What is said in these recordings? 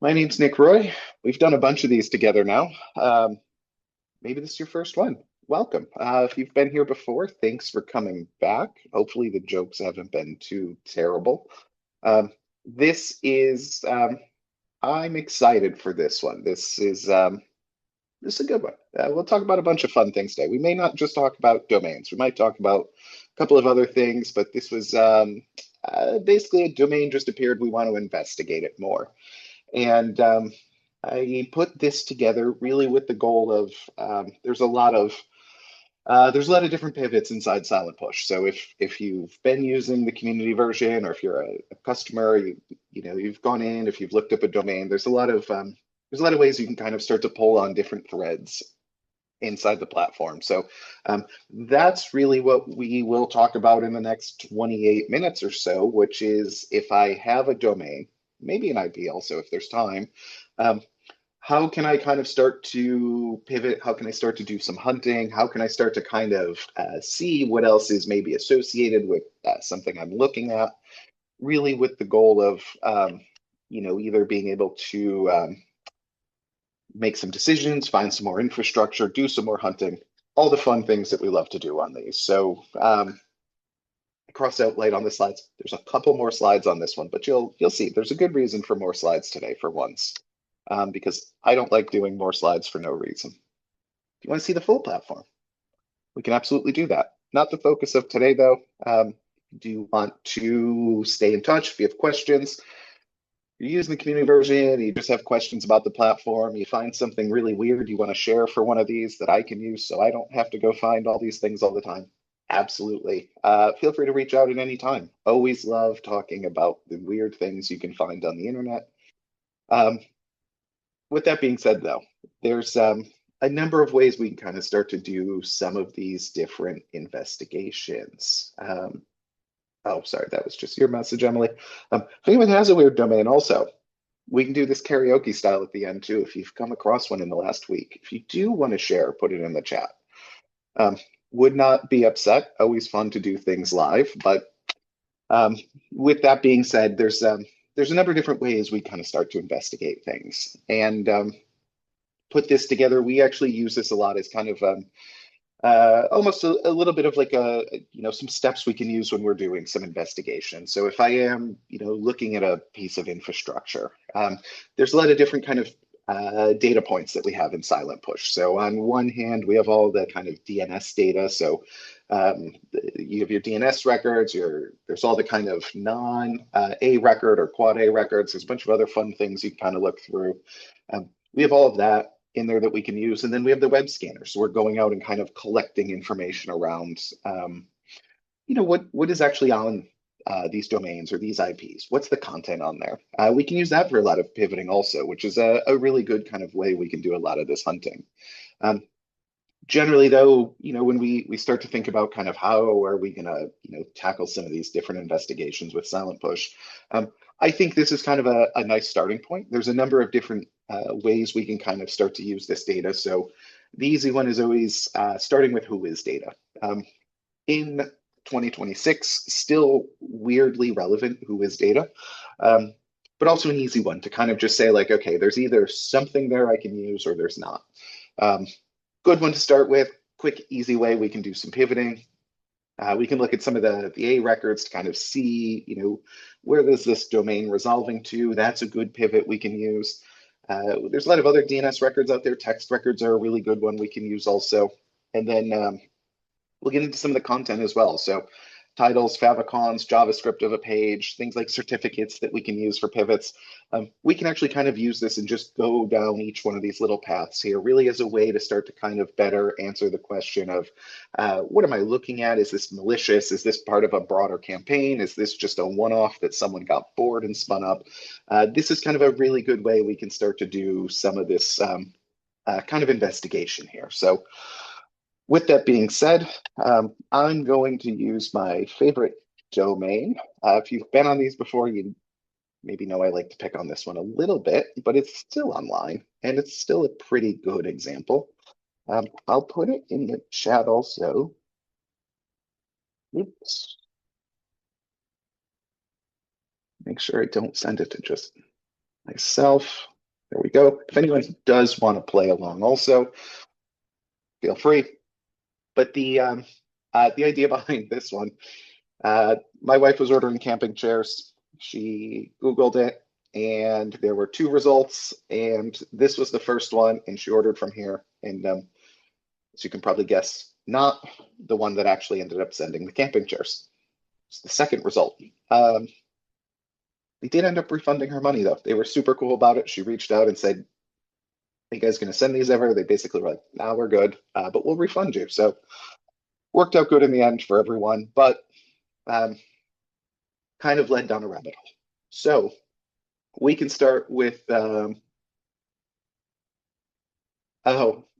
My name's Nick Roy. We've done a bunch of these together now. Um, Maybe this is your first one. Welcome. If you've been here before, thanks for coming back. Hopefully the jokes haven't been too terrible. Um, this is I'm excited for this one. This is a good one. We'll talk about a bunch of fun things today. We may not just talk about domains. We might talk about a couple of other things, but this was basically a domain just appeared. We want to investigate it more. And I put this together really with the goal of there's a lot of different pivots inside Silent Push. So if you've been using the community version, or if you're a customer, you've gone in, if you've looked up a domain, there's a lot of ways you can kind of start to pull on different threads inside the platform. So that's really what we will talk about in the next 28 minutes or so, which is if I have a domain, maybe an IP also if there's time. Um, how can I kind of start to pivot? How can I start to do some hunting? How can I start to kind of see what else is maybe associated with something I'm looking at? Really, with the goal of either being able to make some decisions, find some more infrastructure, do some more hunting, all the fun things that we love to do on these. So I crossed out light on the slides. There's a couple more slides on this one, but you'll see there's a good reason for more slides today for once, because I don't like doing more slides for no reason. If you want to see the full platform, we can absolutely do that. Not the focus of today, though. Do you want to stay in touch if you have questions? You're using the community version, you just have questions about the platform, you find something really weird you want to share for one of these that I can use so I don't have to go find all these things all the time. Absolutely. Feel free to reach out at any time. Always love talking about the weird things you can find on the internet. Um, with that being said, though, there's a number of ways we can kind of start to do some of these different investigations. Oh, sorry, that was just your message, Emily. If anyone has a weird domain, also, we can do this karaoke style at the end too. If you've come across one in the last week, if you do want to share, put it in the chat. Um, would not be upset. Always fun to do things live. But um, with that being said, there's a number of different ways we kind of start to investigate things and put this together. We actually use this a lot as kind of almost a little bit of like some steps we can use when we're doing some investigation. So if I am looking at a piece of infrastructure, there's a lot of different kind of data points that we have in Silent Push. So on one hand, we have all the kind of DNS data. So you have your DNS records, there's all the kind of non A record or quad A records. There's a bunch of other fun things you can kind of look through. We have all of that in there that we can use. And then we have the web scanners. So we're going out and kind of collecting information around, what is actually on these domains or these IPs. What's the content on there? We can use that for a lot of pivoting also, which is a really good kind of way we can do a lot of this hunting. Um, Generally, though, when we start to think about kind of how are we going to, tackle some of these different investigations with Silent Push, I think this is kind of a nice starting point. There's a number of different ways we can kind of start to use this data. So the easy one is always starting with WHOIS data. In 2026, still weirdly relevant WHOIS data, but also an easy one to kind of just say like, okay, there's either something there I can use or there's not. Um, Good one to start with. Quick, easy way we can do some pivoting. We can look at some of the A records to kind of see, where is this domain resolving to? That's a good pivot we can use. There's a lot of other DNS records out there. Text records are a really good one we can use also. And then we'll get into some of the content as well. So titles, favicons, JavaScript of a page, things like certificates that we can use for pivots. We can actually kind of use this and just go down each one of these little paths here, really as a way to start to kind of better answer the question of what am I looking at? Is this malicious? Is this part of a broader campaign? Is this just a one-off that someone got bored and spun up? This is kind of a really good way we can start to do some of this kind of investigation here. So with that being said, I'm going to use my favorite domain. If you've been on these before, you maybe know I like to pick on this one a little bit, but it's still online and it's still a pretty good example. I'll put it in the chat also. Oops. Make sure I don't send it to just myself. There we go. If anyone does want to play along also, feel free. But the idea behind this one, my wife was ordering camping chairs. She Googled it, and there were two results, and this was the first one, and she ordered from here. And as you can probably guess, not the one that actually ended up sending the camping chairs. It's the second result. They did end up refunding her money though. They were super cool about it. She reached out and said, "Are you guys going to send these ever?" They basically were like, "Nah, we're good, but we'll refund you." So worked out good in the end for everyone, but um, kind of led down a rabbit hole. So we can start with, oh,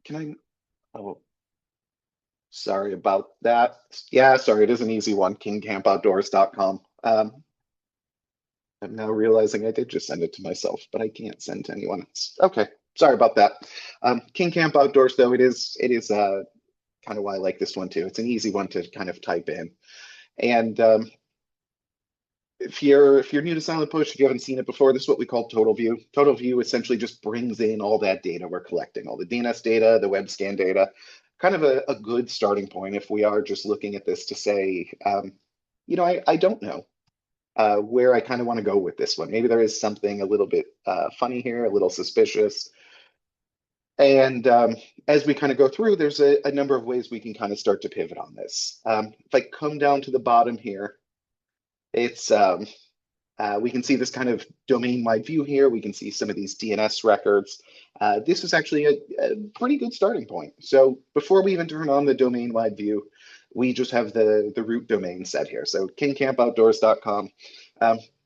can I? Oh, sorry about that. Yeah, sorry, it is an easy one, kingcampoutdoors.com. I'm now realizing I did just send it to myself, but I can't send to anyone else. Okay, sorry about that. King Camp Outdoors, though, it is kind of why I like this one too. It's an easy one to kind of type in. And if you're new to Silent Push, if you haven't seen it before, this is what we call Total View. Total View essentially just brings in all that data we're collecting, all the DNS data, the web scan data, kind of a good starting point if we are just looking at this to say, I don't know where I kind of want to go with this one. Maybe there is something a little bit funny here, a little suspicious. And as we kind of go through, there's a number of ways we can kind of start to pivot on this. If I come down to the bottom here, it's we can see this kind of domain-wide view here. We can see some of these DNS records. This is actually a pretty good starting point. So before we even turn on the domain-wide view, we just have the root domain set here. So kingcampoutdoors.com.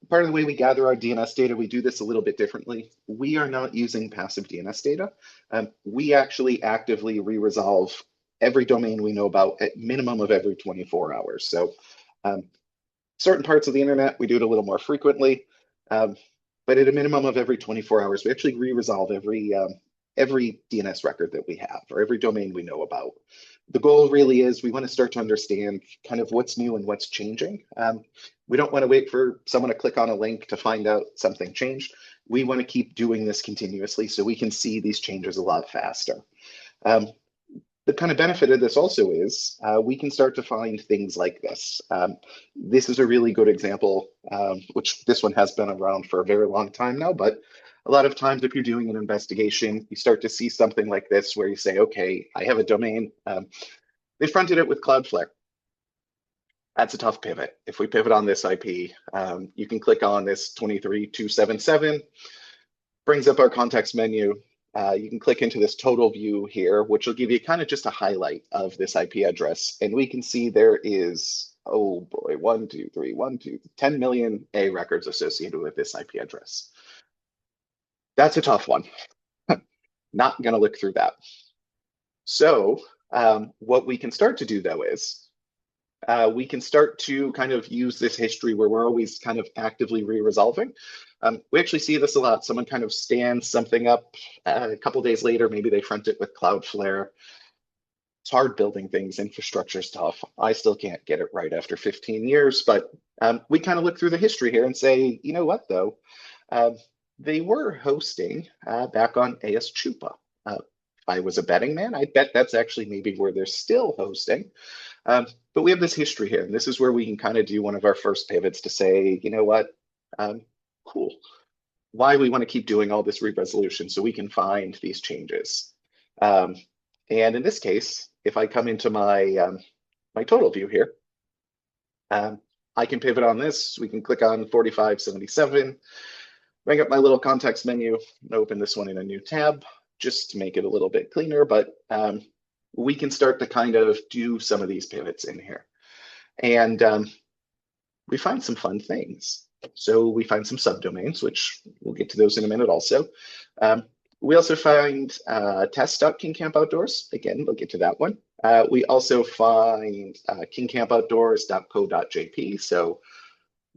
Part of the way we gather our DNS data, we do this a little bit differently. We are not using passive DNS data. We actually actively re-resolve every domain we know about at minimum of every 24 hours. So certain parts of the internet, we do it a little more frequently, but at a minimum of every 24 hours, we actually re-resolve every DNS record that we have or every domain we know about. The goal really is we want to start to understand kind of what's new and what's changing. We don't want to wait for someone to click on a link to find out something changed. We want to keep doing this continuously so we can see these changes a lot faster. The kind of benefit of this also is we can start to find things like this. This is a really good example, which this one has been around for a very long time now, but a lot of times if you're doing an investigation, you start to see something like this where you say, okay, I have a domain. They fronted it with Cloudflare. That's a tough pivot. If we pivot on this IP, you can click on this 23277, brings up our context menu. You can click into this total view here, which will give you kind of just a highlight of this IP address. And we can see there is, oh boy, 10 million A records associated with this IP address. That's a tough one. Not going to look through that. So what we can start to do though is we can start to kind of use this history where we're always kind of actively re-resolving. We actually see this a lot. Someone kind of stands something up a couple days later, maybe they front it with Cloudflare. It's hard building things, infrastructure is tough. I still can't get it right after 15 years, but we kind of look through the history here and say, you know what though? They were hosting back on AS Chupa. If I was a betting man, I'd bet that's actually maybe where they're still hosting. But we have this history here, and this is where we can kind of do one of our first pivots to say, you know what, cool. Why we want to keep doing all this re-resolution so we can find these changes. And in this case, if I come into my my total view here, I can pivot on this. We can click on 4577, bring up my little context menu, and open this one in a new tab just to make it a little bit cleaner. But we can start to kind of do some of these pivots in here. And we find some fun things. So we find some subdomains, which we'll get to those in a minute also. We also find test.kingcampoutdoors. Again, we'll get to that one. We also find kingcampoutdoors.co.jp. So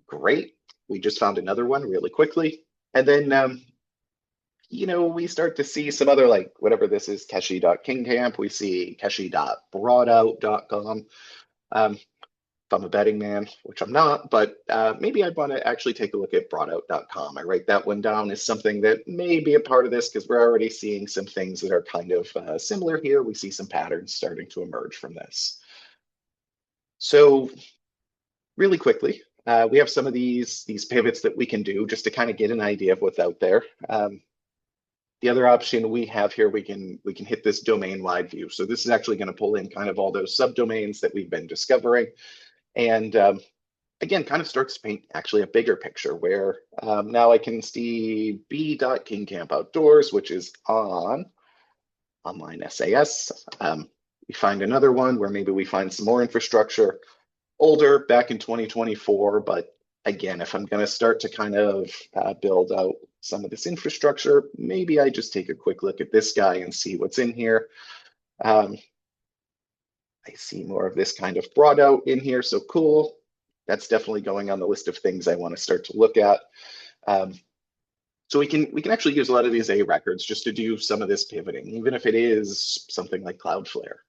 great. We just found another one really quickly. And then we start to see some other, like whatever this is, keshe.kingcamp. We see keshe.broadout.com. I'm a betting man, which I'm not, but maybe I'd want to actually take a look at broughtout.com. I write that one down as something that may be a part of this because we're already seeing some things that are kind of similar here. We see some patterns starting to emerge from this. So really quickly, we have some of these pivots that we can do just to kind of get an idea of what's out there. The other option we have here, we can hit this domain-wide view. So this is actually going to pull in kind of all those subdomains that we've been discovering. And again, kind of starts to paint actually a bigger picture where now I can see b.kingcampoutdoors, which is on online SAS. We find another one where maybe we find some more infrastructure, older, back in 2024. But again, if I'm going to start to kind of build out some of this infrastructure, maybe I just take a quick look at this guy and see what's in here. I see more of this kind of brought out in here, so cool. That's definitely going on the list of things I want to start to look at. So we can actually use a lot of these A records just to do some of this pivoting, even if it is something like Cloudflare.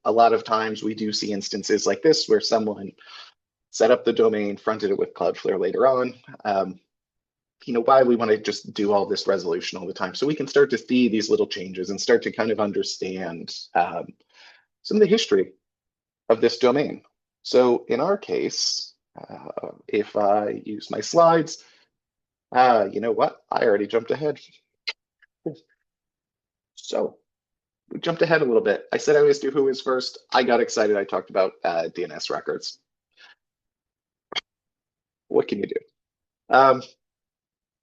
A lot of times we do see instances like this where someone set up the domain, fronted it with Cloudflare later on. Why we want to just do all this resolution all the time. So we can start to see these little changes and start to kind of understand some of the history of this domain. So in our case, if I use my slides, you know what? I already jumped ahead. So we jumped ahead a little bit. I said I always do who is first. I got excited. I talked about DNS records. What can you do?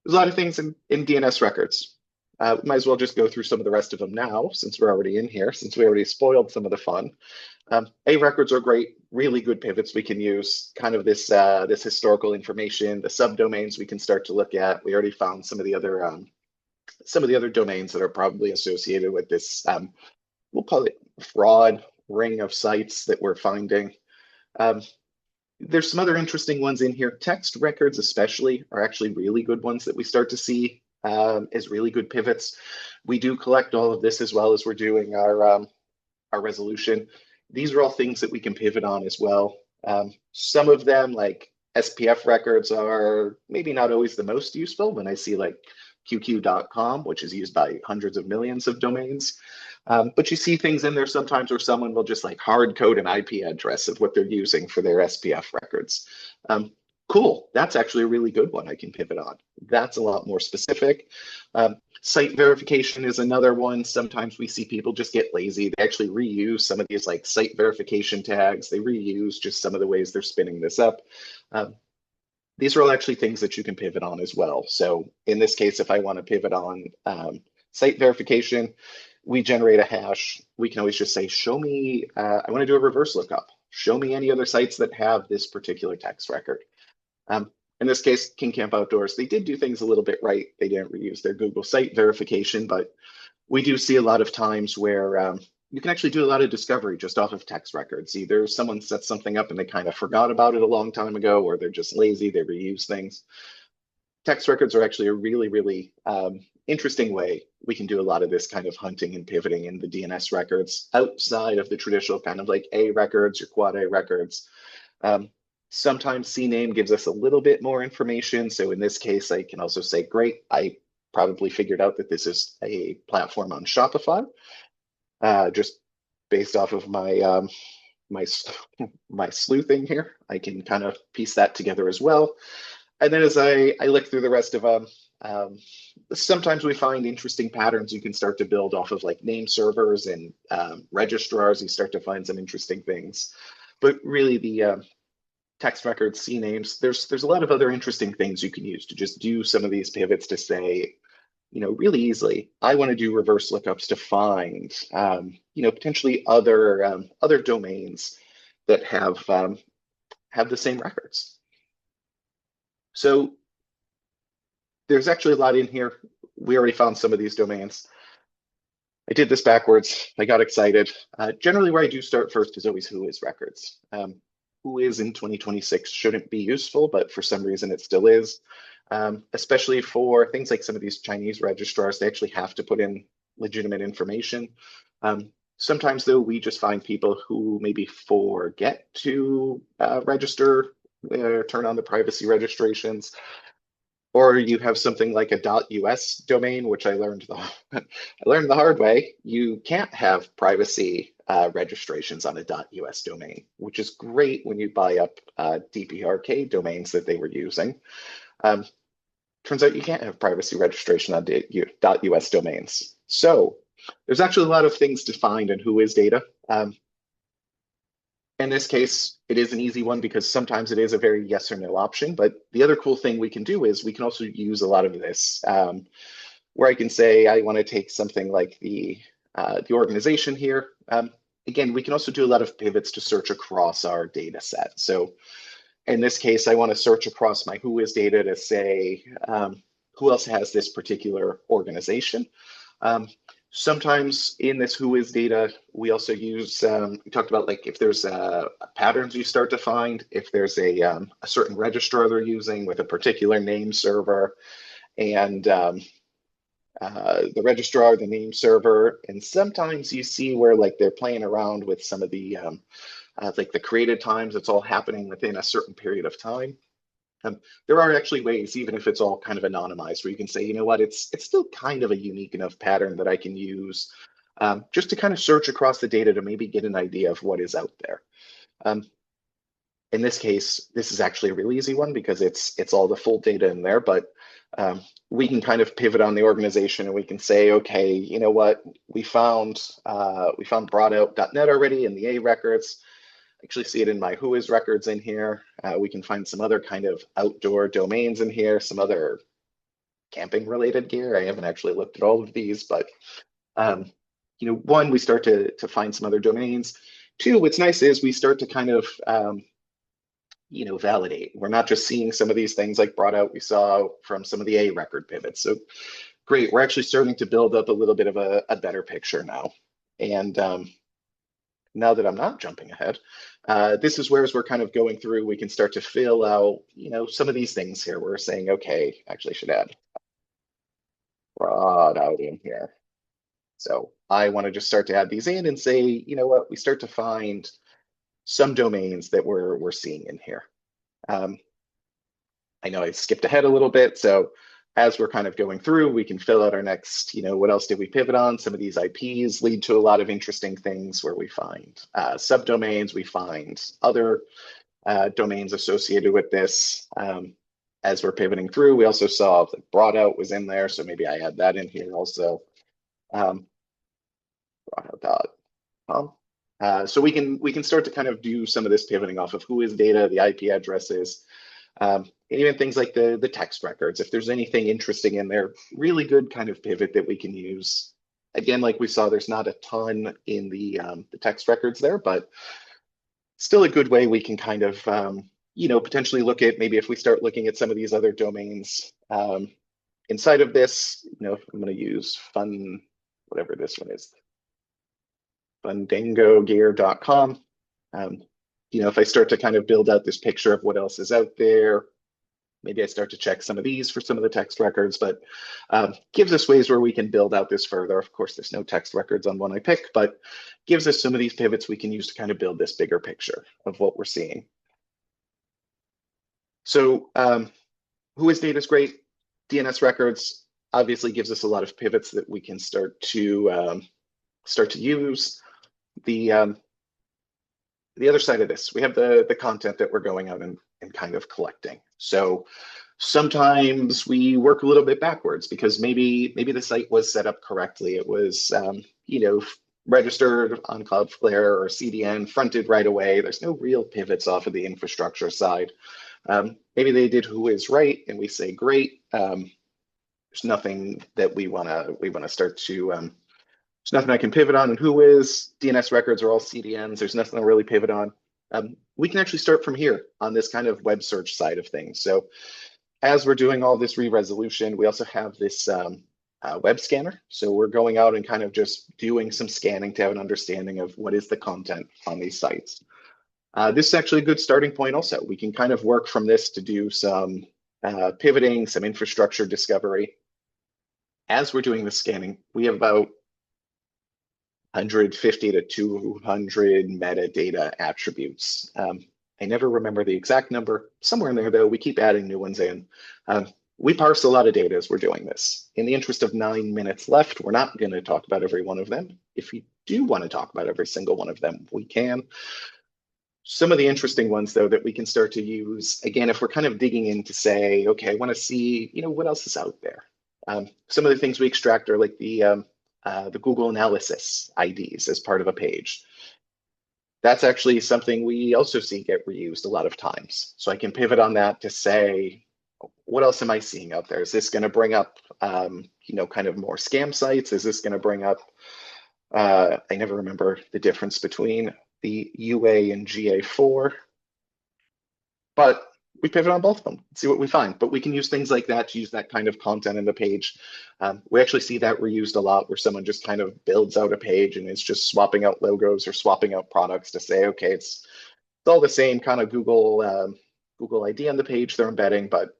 There's a lot of things in DNS records. Might as well just go through some of the rest of them now, since we're already in here, since we already spoiled some of the fun. A records are great, really good pivots. We can use kind of this historical information, the subdomains we can start to look at. We already found some of the other domains that are probably associated with this. We'll call it fraud ring of sites that we're finding. There's some other interesting ones in here. Text records especially are actually really good ones that we start to see as really good pivots. We do collect all of this as well as we're doing our resolution. These are all things that we can pivot on as well. Some of them, like SPF records, are maybe not always the most useful. When I see like qq.com, which is used by hundreds of millions of domains. But you see things in there sometimes where someone will just like hard code an IP address of what they're using for their SPF records. Cool, that's actually a really good one I can pivot on. That's a lot more specific. Site verification is another one. Sometimes we see people just get lazy. They actually reuse some of these like site verification tags. They reuse just some of the ways they're spinning this up. These are all actually things that you can pivot on as well. So in this case, if I want to pivot on site verification, we generate a hash. We can always just say, show me, I want to do a reverse lookup. Show me any other sites that have this particular text record. In this case, King Camp Outdoors, they did do things a little bit right. They didn't reuse their Google site verification, but we do see a lot of times where you can actually do a lot of discovery just off of text records. Either someone sets something up and they kind of forgot about it a long time ago, or they're just lazy, they reuse things. Text records are actually a really, really interesting way we can do a lot of this kind of hunting and pivoting in the DNS records outside of the traditional kind of like A records or quad A records. Sometimes CNAME gives us a little bit more information. So in this case, I can also say, great, I probably figured out that this is a platform on Shopify, just based off of my my sleuthing here. I can kind of piece that together as well. And then as I look through the rest of them, sometimes we find interesting patterns you can start to build off of like name servers and registrars. You start to find some interesting things. But really the text records, CNAMEs, there's a lot of other interesting things you can use to just do some of these pivots to say, really easily, I want to do reverse lookups to find, potentially other domains that have the same records. So there's actually a lot in here. We already found some of these domains. I did this backwards. I got excited. Generally, where I do start first is always who is records. Who is in 2026 shouldn't be useful, but for some reason it still is. Especially for things like some of these Chinese registrars, they actually have to put in legitimate information. Sometimes, though, we just find people who maybe forget to register, turn on the privacy registrations, or you have something like a .us domain, which I learned I learned the hard way. You can't have privacy registrations on a .us domain, which is great when you buy up DPRK domains that they were using. Um, Turns out you can't have privacy registration on .us domains. So there's actually a lot of things to find in WHOIS data. In this case, it is an easy one because sometimes it is a very yes or no option. But the other cool thing we can do is we can also use a lot of this where I can say I want to take something like the organization here. Again, we can also do a lot of pivots to search across our data set. So in this case, I want to search across my WHOIS data to say who else has this particular organization. Sometimes in this WHOIS data, we also use, we talked about like if there's patterns you start to find, if there's a certain registrar they're using with a particular name server, and the registrar, the name server, and sometimes you see where like they're playing around with some of the like the created times. It's all happening within a certain period of time. There are actually ways, even if it's all kind of anonymized, where you can say, you know what, it's still kind of a unique enough pattern that I can use just to kind of search across the data to maybe get an idea of what is out there. In this case, this is actually a really easy one because it's all the full data in there, but we can kind of pivot on the organization and we can say, okay, you know what, we found broughtout.net already in the A records. Actually see it in my WHOIS records in here. We can find some other kind of outdoor domains in here, some other camping related gear. I haven't actually looked at all of these, but you know, one, we start to find some other domains. Two, what's nice is we start to kind of you know, validate. We're not just seeing some of these things like brought out we saw from some of the A record pivots. So great, we're actually starting to build up a little bit of a better picture now. And now that I'm not jumping ahead, this is where as we're kind of going through, we can start to fill out, you know, some of these things here. We're saying, okay, actually I should add brought out in here. So I want to just start to add these in and say, you know what, we start to find some domains that we're seeing in here. I know I skipped ahead a little bit, so as we're kind of going through, we can fill out our next, you know, what else did we pivot on? Some of these IPs lead to a lot of interesting things where we find subdomains, we find other domains associated with this. As we're pivoting through, we also saw the brought out was in there, so maybe I add that in here also. Broughtout.com. So we can start to kind of do some of this pivoting off of WHOIS data, the IP addresses, and even things like the text records. If there's anything interesting in there, really good kind of pivot that we can use. Again, like we saw, there's not a ton in the text records there, but still a good way we can kind of, you know, potentially look at maybe if we start looking at some of these other domains inside of this, you know, I'm going to use fun, whatever this one is, fundangogear.com. You know, if I start to kind of build out this picture of what else is out there, maybe I start to check some of these for some of the text records, but gives us ways where we can build out this further. Of course, there's no text records on one I pick, but gives us some of these pivots we can use to kind of build this bigger picture of what we're seeing. So WHOIS data is great. DNS records obviously gives us a lot of pivots that we can start to use. The other side of this, we have the content that we're going out and kind of collecting. So sometimes we work a little bit backwards because maybe the site was set up correctly. It was you know, registered on Cloudflare or CDN, fronted right away. There's no real pivots off of the infrastructure side. Maybe they did WHOIS right, and we say great. There's nothing that we wanna start to. There's nothing I can pivot on in WHOIS. DNS records are all CDNs. There's nothing to really pivot on. We can actually start from here on this kind of web search side of things. So as we're doing all this re-resolution, we also have this web scanner. So we're going out and kind of just doing some scanning to have an understanding of what is the content on these sites. This is actually a good starting point also. We can kind of work from this to do some pivoting, some infrastructure discovery. As we're doing the scanning, we have about 150 to 200 metadata attributes. I never remember the exact number. Somewhere in there, though, we keep adding new ones in. We parse a lot of data as we're doing this. In the interest of 9 minutes left, we're not going to talk about every one of them. If you do want to talk about every single one of them, we can. Some of the interesting ones, though, that we can start to use, again, if we're kind of digging in to say, okay, I want to see, what else is out there. Some of the things we extract are like the Google Analysis IDs as part of a page. That's actually something we also see get reused a lot of times. So I can pivot on that to say, what else am I seeing out there? Is this going to bring up, kind of more scam sites? Is this going to bring up, I never remember the difference between the UA and GA4, but we pivot on both of them, see what we find. But we can use things like that to use that kind of content in the page. We actually see that reused a lot where someone just kind of builds out a page and is just swapping out logos or swapping out products to say, okay, it's all the same kind of Google ID on the page they're embedding, but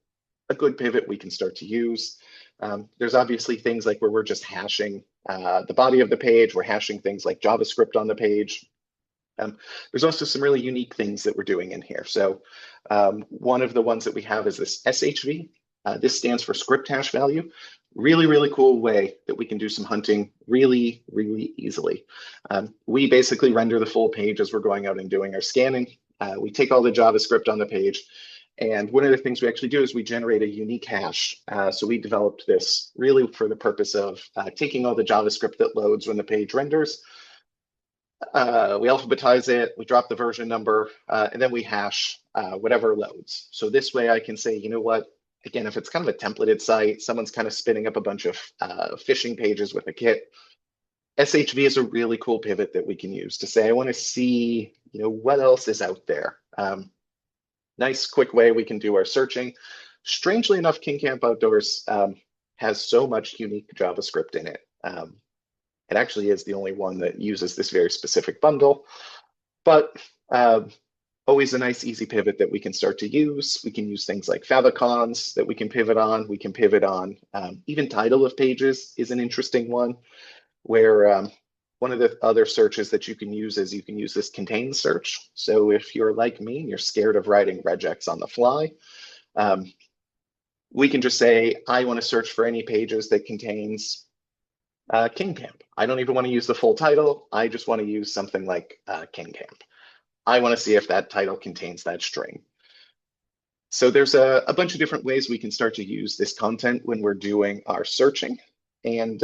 a good pivot we can start to use. There's obviously things like where we're just hashing the body of the page, we're hashing things like JavaScript on the page. There's also some really unique things that we're doing in here. So one of the ones that we have is this SHV. This stands for script hash value. Really, really cool way that we can do some hunting really, really easily. We basically render the full page as we're going out and doing our scanning. We take all the JavaScript on the page. And one of the things we actually do is we generate a unique hash. So we developed this really for the purpose of taking all the JavaScript that loads when the page renders. We alphabetize it, we drop the version number, and then we hash whatever loads. So this way I can say, you know what, again, if it's kind of a templated site, someone's kind of spinning up a bunch of phishing pages with a kit, SHV is a really cool pivot that we can use to say, I want to see, what else is out there. Nice, quick way we can do our searching. Strangely enough, King Camp Outdoors has so much unique JavaScript in it. It actually is the only one that uses this very specific bundle, but always a nice, easy pivot that we can start to use. We can use things like favicons that we can pivot on. We can pivot on even title of pages is an interesting one where one of the other searches that you can use is you can use this contains search. So if you're like me and you're scared of writing regex on the fly, we can just say, I want to search for any pages that contains King Camp. I don't even want to use the full title. I just want to use something like King Camp. I want to see if that title contains that string. So there's a bunch of different ways we can start to use this content when we're doing our searching. And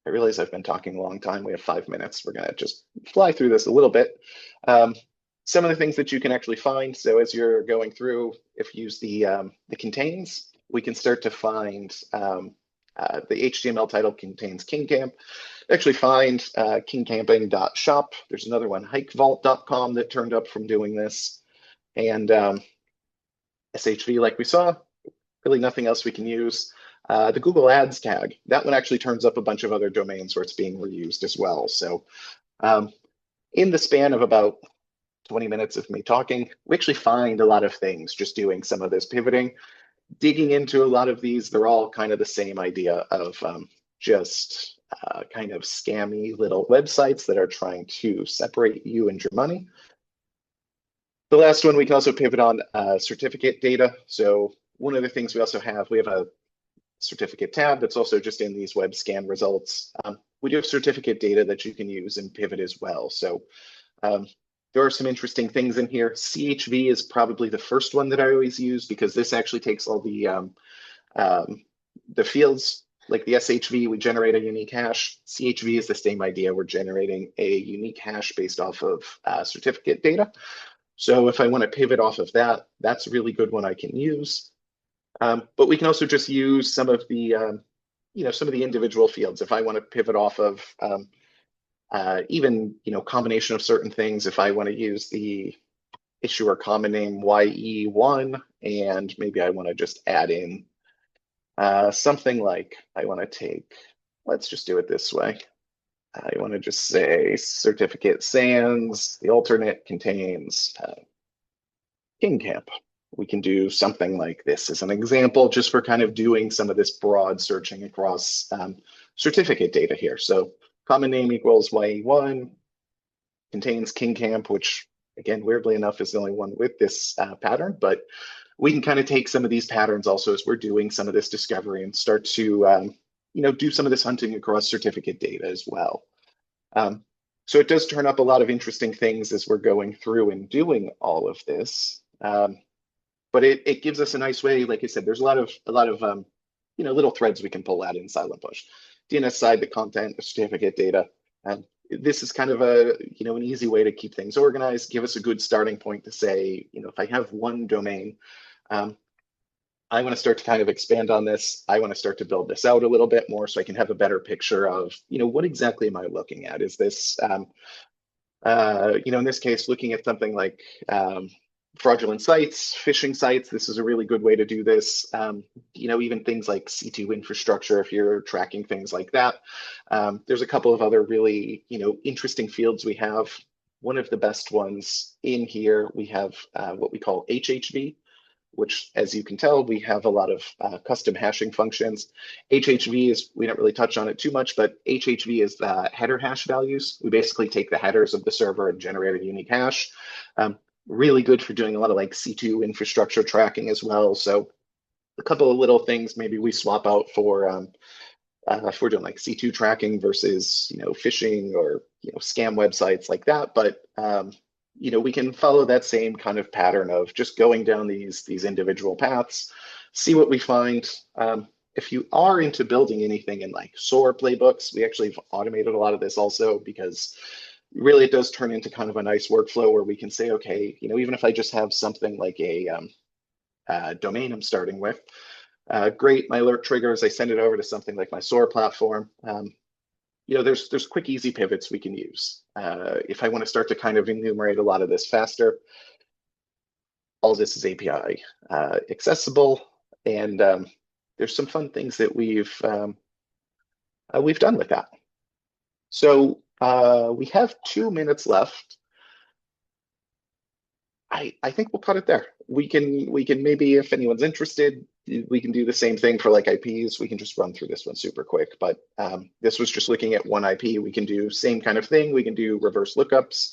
I realize I've been talking a long time. We have 5 minutes. We're going to just fly through this a little bit. Some of the things that you can actually find. So as you're going through, if you use the contains, we can start to find the HTML title contains King Camp. Actually find kingcamping.shop. There's another one, hikevault.com, that turned up from doing this. And SHV, like we saw, really nothing else we can use. The Google Ads tag, that one actually turns up a bunch of other domains where it's being reused as well. So in the span of about 20 minutes of me talking, we actually find a lot of things just doing some of this pivoting. Digging into a lot of these, they're all kind of the same idea of just kind of scammy little websites that are trying to separate you and your money. The last one, we can also pivot on certificate data. So one of the things we also have, we have a certificate tab that's also just in these web scan results. We do have certificate data that you can use and pivot as well. So there are some interesting things in here. CHV is probably the first one that I always use because this actually takes all the fields, like the SHV, we generate a unique hash. CHV is the same idea. We're generating a unique hash based off of certificate data. So if I want to pivot off of that, that's a really good one I can use. But we can also just use some of the, some of the individual fields. If I want to pivot off of even, combination of certain things, if I want to use the issuer common name YE1, and maybe I want to just add in something like, I want to take, let's just do it this way. I want to just say certificate sans, the alternate contains King Camp. We can do something like this as an example, just for kind of doing some of this broad searching across certificate data here. So common name equals YE1, contains king camp, which again, weirdly enough, is the only one with this pattern, but we can kind of take some of these patterns also as we're doing some of this discovery and start to, do some of this hunting across certificate data as well. So it does turn up a lot of interesting things as we're going through and doing all of this. But it gives us a nice way. Like I said, there's a lot of little threads we can pull out in Silent Push. DNS side, the content, the certificate data. This is kind of an easy way to keep things organized, give us a good starting point to say, if I have one domain, I want to start to kind of expand on this. I want to start to build this out a little bit more so I can have a better picture of, what exactly am I looking at? Is this, in this case, looking at something like fraudulent sites, phishing sites. This is a really good way to do this. Even things like C2 infrastructure, if you're tracking things like that. There's a couple of other really, interesting fields we have. One of the best ones in here, we have what we call HHV, which, as you can tell, we have a lot of custom hashing functions. HHV is, we don't really touch on it too much, but HHV is the header hash values. We basically take the headers of the server and generate a unique hash. Really good for doing a lot of like C2 infrastructure tracking as well. So a couple of little things maybe we swap out for if we're doing like C2 tracking versus, phishing or, scam websites like that. But, we can follow that same kind of pattern of just going down these individual paths, see what we find. If you are into building anything in like SOAR playbooks, we actually have automated a lot of this also because really it does turn into kind of a nice workflow where we can say, okay, even if I just have something like a domain I'm starting with, great, my alert triggers, I send it over to something like my SOAR platform. There's quick, easy pivots we can use. If I want to start to kind of enumerate a lot of this faster, all of this is API accessible, and there's some fun things that we've done with that. So we have 2 minutes left. I think we'll cut it there. We can maybe, if anyone's interested, we can do the same thing for like IPs. We can just run through this one super quick, but this was just looking at one IP. We can do same kind of thing. We can do reverse lookups.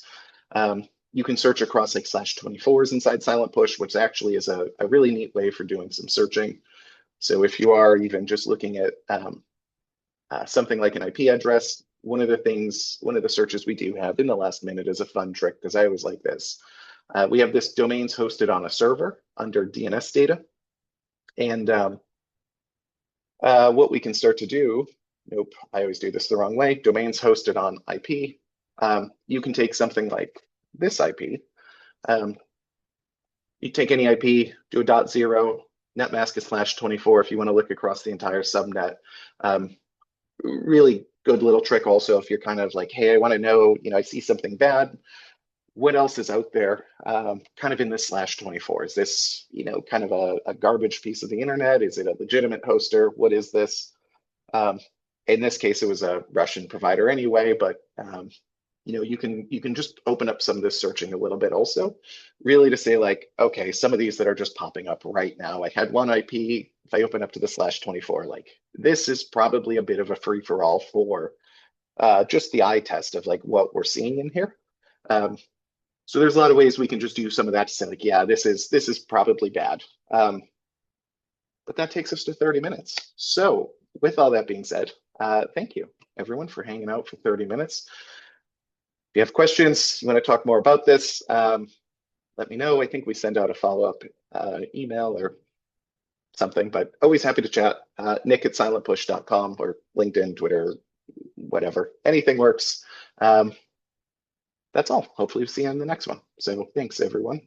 You can search across like /24s inside Silent Push, which actually is a really neat way for doing some searching. So if you are even just looking at something like an IP address, one of the searches we do have in the last minute is a fun trick because I always like this. We have this domains hosted on a server under DNS data. And what we can start to do, nope, I always do this the wrong way, domains hosted on IP. You can take something like this IP. You take any IP, do a .0, netmask is /24 if you want to look across the entire subnet. Really good little trick also if you're kind of like, hey, I want to know, I see something bad. What else is out there kind of in this /24? Is this, kind of a garbage piece of the internet? Is it a legitimate hoster? What is this? In this case, it was a Russian provider anyway, but you can just open up some of this searching a little bit also, really to say like, okay, some of these that are just popping up right now. I had one IP, if I open up to the /24, like this is probably a bit of a free for all for just the eye test of like what we're seeing in here. So there's a lot of ways we can just do some of that to say like, yeah, this is probably bad. But that takes us to 30 minutes. So with all that being said, thank you everyone for hanging out for 30 minutes. If you have questions, you want to talk more about this, let me know. I think we send out a follow-up email or something, but always happy to chat. Nick@silentpush.com or LinkedIn, Twitter, whatever. Anything works. That's all. Hopefully we'll see you in the next one. So thanks, everyone.